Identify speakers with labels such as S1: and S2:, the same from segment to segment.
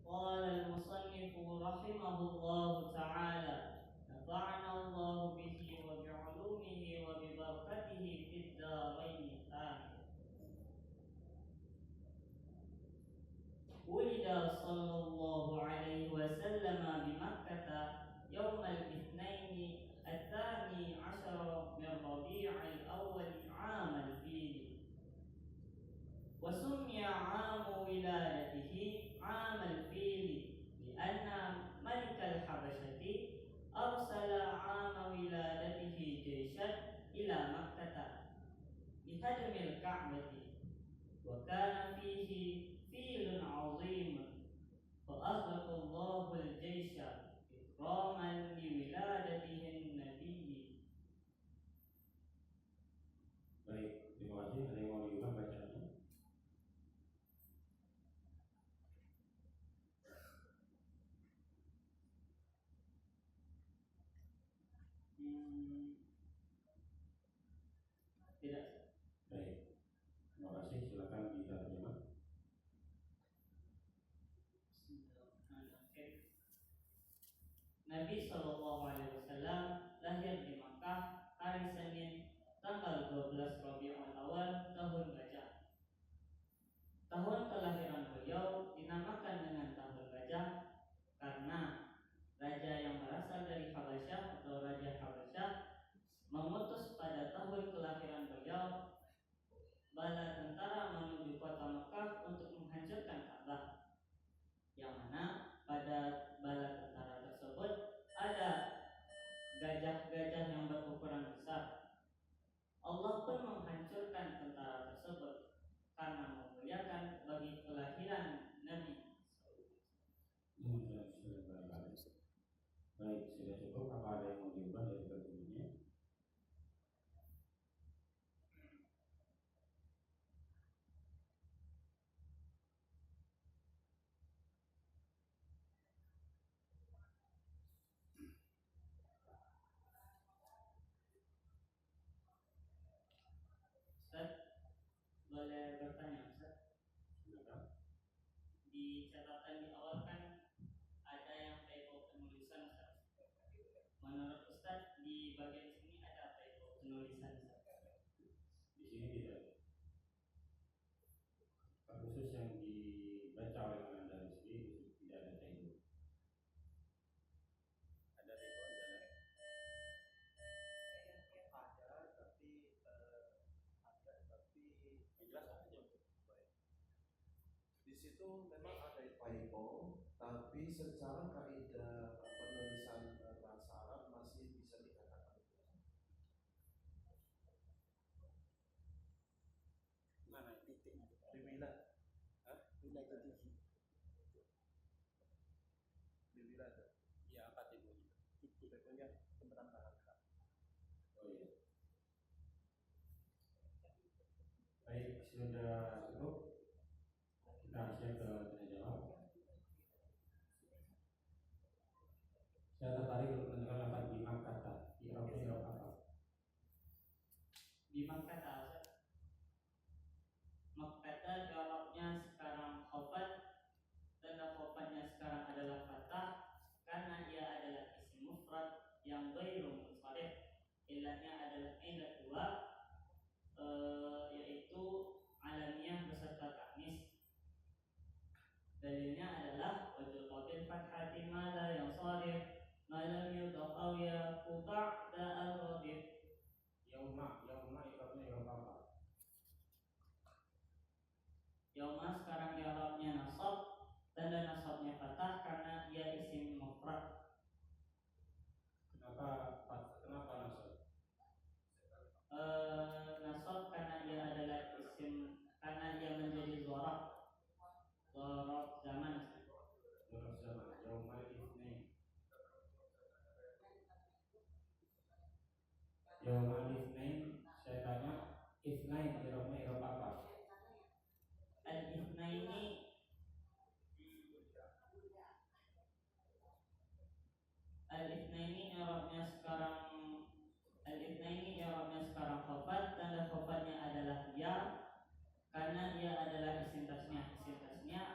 S1: قال المصنف رحمه الله تعالى نفعنا الله به وبعلومه وببركته في الدارين آمين. ولد صلى الله عليه وسلم بمكة يوم الاثنين الثاني عشر من ربيع الأول عام الفيل، وسمي عام ولادته عام الفيل لأن ملك الحبشة أرسل عام ولادته جيشا إلى مكة لهدم الكعبة، وكان فيه فيل عظيم فأغلق الله الجيش إكراما لولادته النبي.
S2: Baik, terima kasih. Ada yang mau diulang bacaannya?
S1: Tidak.
S2: Baik, terima kasih. Silakan diterjemah.
S1: Nabi Shallallahu Alaihi Wasallam lahir di Makkah hari Senin tanggal 12 Rabiul Awal tahun Gajah. Tahun kelahiran beliau dinamakan dengan tahun Gajah karena raja yang berasal dari Habasyah atau Raja Habasyah mengutus pada tahun kelahiran beliau bala tentara menuju kota Makkah untuk menghancurkan Ka'bah, yang mana pada bala tentara tersebut ada gajah-gajah yang berukuran besar. Allah pun menghancurkan tentara tersebut karena memuliakan bagi kelahiran Nabi.
S2: Baik, sudah cukup. Apa ada yang mau diubah dari terjemahnya?
S1: Ustaz, boleh bertanya Ustaz?
S2: Silakan.
S1: Di catatan di awal kan ada yang typo penulisan Ustaz. Menurut Ustaz di bagian sini ada typo penulisan Ustaz?
S2: Di sini tidak. Khusus yang dibaca oleh Anda di sini tidak ada typo. Ada typo aja. Tapi jelas aja.
S3: Di situ memang ada typo, tapi secara kaidah penulisan bahasa Arab masih bisa dikatakan benar.
S2: Mana titiknya?
S3: Bibilad.
S2: Hah?
S3: Bilad itu. Bibilad.
S2: Ya, apa titiknya?
S3: Titiknya tembakan bahasa.
S2: Oh iya. Baik, sudah cukup. Kita siap ke tanya jawab. Saya tertarik untuk mendengar lafaz di Makkah. Di Arab apa?
S1: Di Makkah Makkah jawabnya sekarang khofat, tanda khofatnya sekarang adalah fathah karena ia adalah isim mufrad yang ghairu munsharif. Ilahnya adalah ilah dua, yaitu alamiah beserta taknis. Dalilnya adalah wajul qabil fathati ma la yansharif ma lam yudhaq yaku ba'da al-radif.
S2: Yauma ikrabnya yaum apa?
S1: Yauma sekarang i'rabnya nasab, tanda nasabnya fathah karena ia isim mufrad.
S2: Kenapa nasab?
S1: Nasab karena ia adalah isim, karena ia menjadi dzaraf zaman.
S2: Dzaraf zaman. Yauma itsnain. Yauma itsnain. Saya tanya, itsnain ikrabnya ikrab apa?
S1: Al-itsnaini i'rabnya sekarang khafat, tanda khafatnya adalah ya karena ia adalah isim tasniah. Isim tasniah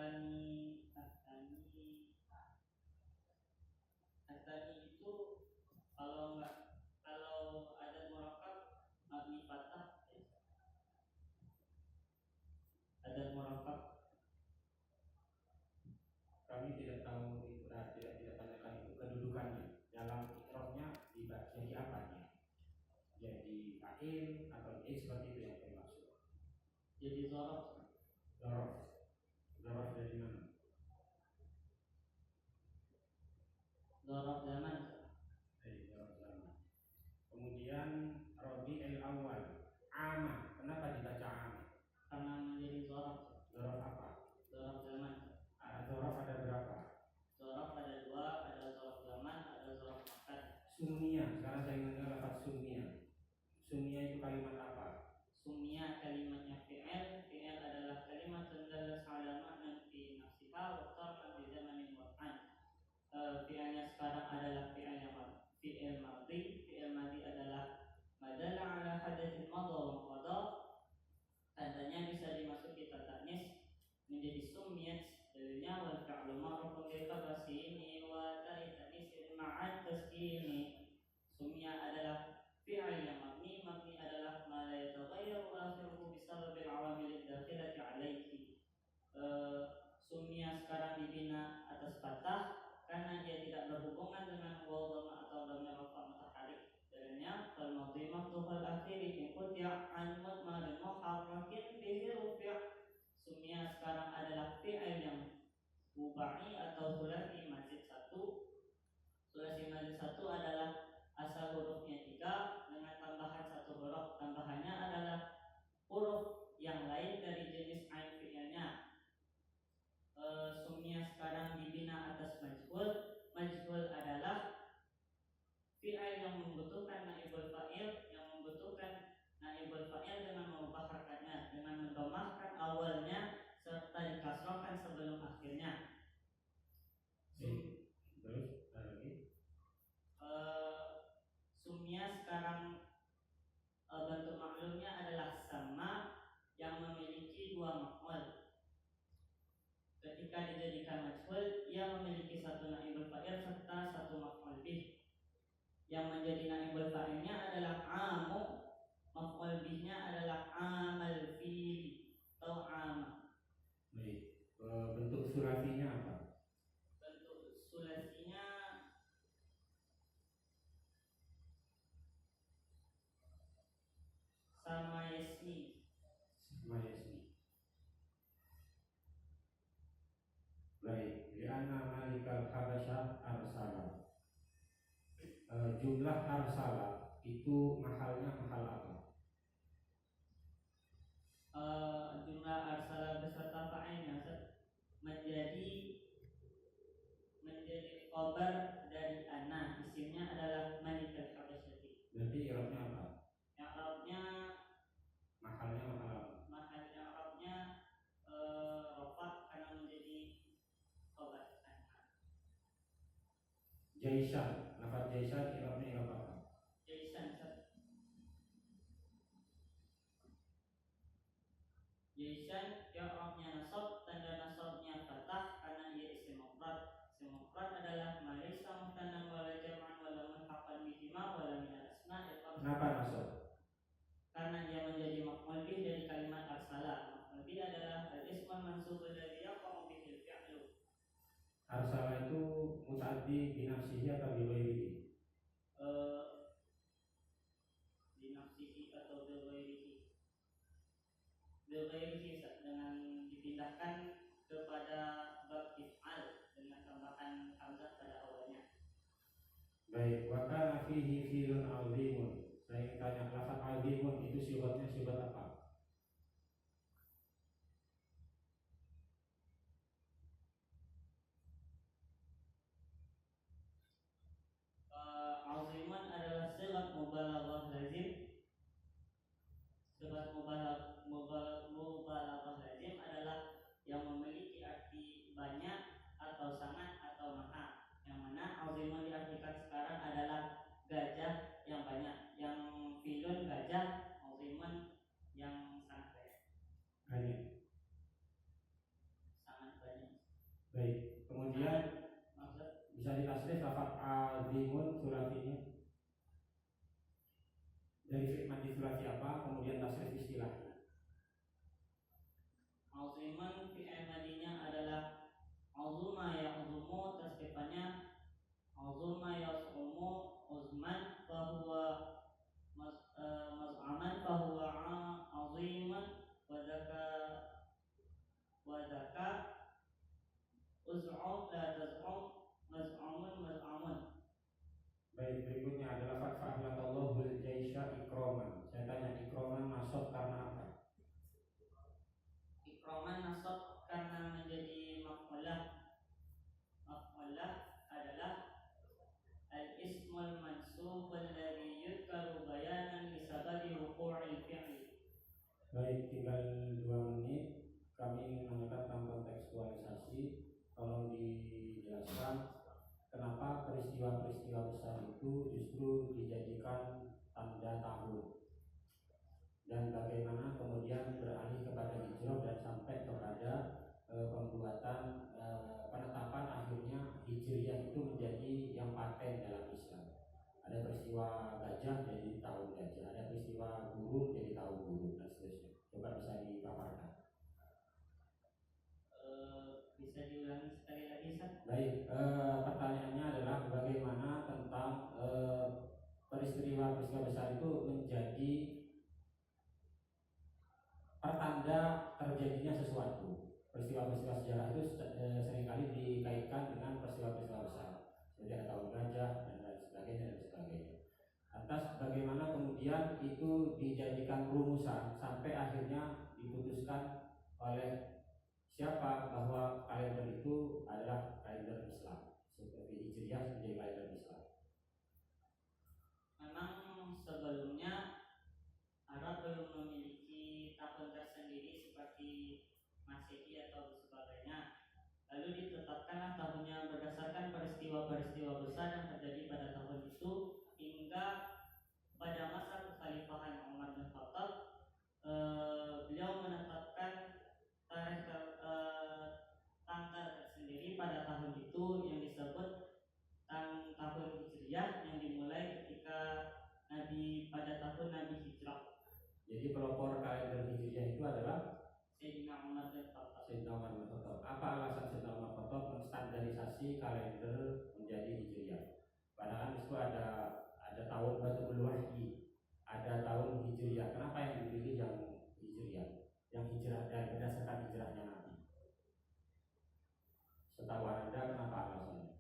S1: Atani itu kalau ada murakkab mabni fathah, ada murakkab.
S2: Kami tidak tahu itu, tidak tanyakan itu kedudukannya dalam i'rabnya jadi apa dia? Jadi fa'il atau seperti itu yang saya maksud.
S1: Jadi dzaraf.
S2: Dzaraf dari mana?
S1: Dzaraf zaman.
S2: Dzaraf zaman. Kemudian Rabi'il Awal, ama. Kenapa dibaca ama?
S1: Karena menjadi dzaraf.
S2: Dzaraf apa?
S1: Dzaraf zaman.
S2: Dzaraf ada berapa?
S1: Dzaraf ada 2, ada dzaraf zaman, ada dzaraf makan.
S2: Sumia. Sekarang saya mendengar lafaz sumia. Sumia itu kalimat apa?
S1: Sumia kalimatnya fi'il. Fi'il adalah kalimat tendal ala ma'nan fi nafsiha wa tarman di zamanin wa'an. Fi'ilnya sekarang adalah fi'il madhi. Fi'il madhi adalah madalla ala hadatsin madha wa qada. Tandanya bisa dimasuki ta'nis menjadi sumiyat. Dalilnya wal fi'lu ma'rufun bi tabasini wa ta'nis ma'at taskini. Sumia adalah fi'il yang mabni adalah ma la yataghayyaru akhiruhu bisababil awamil dakhilati alaihi. Sumia sekarang dibina atas fathah karena dia tidak berhubungan dengan waw dhamma atau dhamma rafa mutaharrik. Dalilnya fal madhi maftuhul akhiri in qutiya an mudmarin muharrakin bihi rufi'. Sumia sekarang adalah fi'il yang rubai atau sulasi mazid 1. Sulasi mazid 1 adalah asal hurufnya 3 dengan tambahan 1 huruf. Tambahannya adalah huruf yang lain dari jenis ain fi'ilnya. Sumia sekarang dibina atas majhul. Majhul adalah fi'il yang membutuhkan naibul fa'il, yang membutuhkan naibul fa'il dengan memubahharkannya, dengan mendomahkan awalnya serta dikasrohkan sebelum akhirnya.
S2: Terus lagi.
S1: Sumia sekarang bentuk maklumnya adalah sama yang memiliki 2 maf'ul. Ketika dijadikan majhul, ia memiliki 1 naibul fa'il serta 1 maf'ul bih. Yang menjadi naibul fa'ilnya adalah amu, maf'ul bihnya adalah amal fi'li atau ama.
S2: Baik. Bentuk sulasinya apa?
S1: Bentuk sulasinya sama yasni.
S2: Baik, li'anna malikal habasya arsala. Jumlah arsala itu mahalnya mahal apa?
S1: Jumlah arsala beserta fa'ilnya menjadi khabar dari ana. Isimnya adalah malikal habasyati.
S2: Berarti i'rabnya apa?
S1: I'rabnya
S2: mahalnya mahal apa?
S1: I'rabnya rafa karena menjadi khabar ana.
S2: Jaisan, lafaz jaisan i'rabnya i'rab apa?
S1: Jaisan i'rabnya nasab, tanda nasabnya fathah karena ia isim mufrad. Isim mufrad adalah ma laysa muhtanan wala jam'an wala mulhaqan bihima wala min al-asma'il khamsah.
S2: Kenapa nasab?
S1: Karena dia menjadi maf'ul bih dari kalimat arsala. Maf'ul bih adalah al-ismul mansub alladhi yaqa'u bihi al-fi'lu.
S2: Arsala itu muta'addi bi nafsihi atau bi ghairihi?
S1: Bi nafsihi atau bi ghairihi. Bi ghairihi dengan dipindahkan kepada bab if'al dengan tambahan hamzah pada awalnya.
S2: Baik, wa kana fihi fi'lun 'azimun. Saya ingin tanya, lafaz 'azimun itu sifatnya sifat apa?
S1: Aziman adalah sigat mubalaghah lazim. Sigat mubalaghah lazim adalah yang memiliki arti banyak atau sangat atau maha. Yang mana aziman diartikan sekarang adalah gajah yang banyak. Yang filun gajah, aziman yang
S2: Dari firman disurat siapa, kemudian tasrif istilahnya.
S1: Aziman fi'il madinya adalah azuma ya'zumu, tasrifannya azuma ya'zumu uzman fahuwa maz'aman fahuwa aziman wa zaka uz'um la taz'um maz'amun.
S2: Baik, berikutnya adalah fa'ahlakallahul jaisha ikroman. Saya tanya, ikroman nasab karena apa?
S1: Ikroman nasab karena menjadi maf'ulah. Maf'ulah adalah al-ismul mansub alladhi yudkaru bayanan li sababi wuqu'il fi'li.
S2: Baik, tinggal 2 menit. Kami ingin menanyakan tentang kontekstualisasi. Tolong dijelaskan kenapa peristiwa-peristiwa besar itu justru dijadikan tanda tahun, dan bagaimana kemudian beralih kepada hijrah dan sampai kepada pembuatan penetapan akhirnya hijriah itu menjadi yang paten dalam Islam. Ada peristiwa gajah jadi tahun gajah, ada peristiwa burung jadi tahun burung, dan seterusnya. Coba bisa dipaparkan.
S1: Bisa diulangi sekali lagi, Ustaz?
S2: Baik, pertanyaannya adalah bagaimana tentang peristiwa-peristiwa besar itu menjadi pertanda terjadinya sesuatu. Peristiwa-peristiwa sejarah itu seringkali dikaitkan dengan peristiwa-peristiwa besar, seperti ada tahun gajah dan lain sebagainya. Atas bagaimana kemudian itu dijadikan rumusan sampai akhirnya diputuskan oleh siapa bahwa kalender itu adalah kalender Islam, seperti hijriah menjadi kalender Islam.
S1: Memang sebelumnya Arab belum memiliki tahun tersendiri seperti Masehi atau sebagainya. Lalu ditetapkanlah tahunnya berdasarkan peristiwa-peristiwa besar yang terjadi pada tahun itu, hingga pada masa kekhalifahan Umar bin Khattab beliau menetapkan tanggal tersendiri pada tahun itu yang disebut tahun Hijriah, yang dimulai ketika pada tahun Nabi Hijrah.
S2: Jadi pelopor kalender Hijriah itu adalah
S1: Sayyidina Umar bin Khattab.
S2: Apa alasan Sayyidina Umar bin Khattab menstandarisasi kalender menjadi Hijriah? Padahal itu ada tahun Batul Wahyi, ada tahun Hijriah. Kenapa yang dipilih yang Hijriah? Yang hijrah dan berdasarkan hijrahnya Nabi. Setahu Anda kenapa alasannya?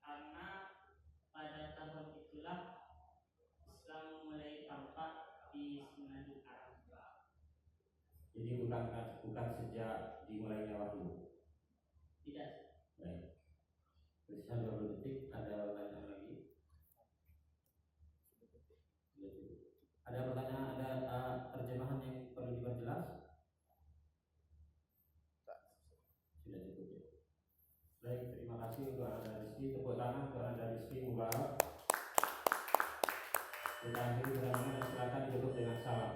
S1: Karena pada tahun itulah Islam mulai tampak di semenanjung Arab.
S2: Jadi bukan sejak dimulainya wahyu.
S1: Tidak.
S2: Baik. Tersisa 20 detik. Ada pertanyaan lagi? Ada pertanyaan, ada terjemahan yang perlu diperjelas? Sudah cukup ya. Baik, terima kasih untuk Anda Rizky. Tepuk tangan untuk Anda Rizky Mubarak. Kita akhiri bersama dan silakan ditutup dengan salam.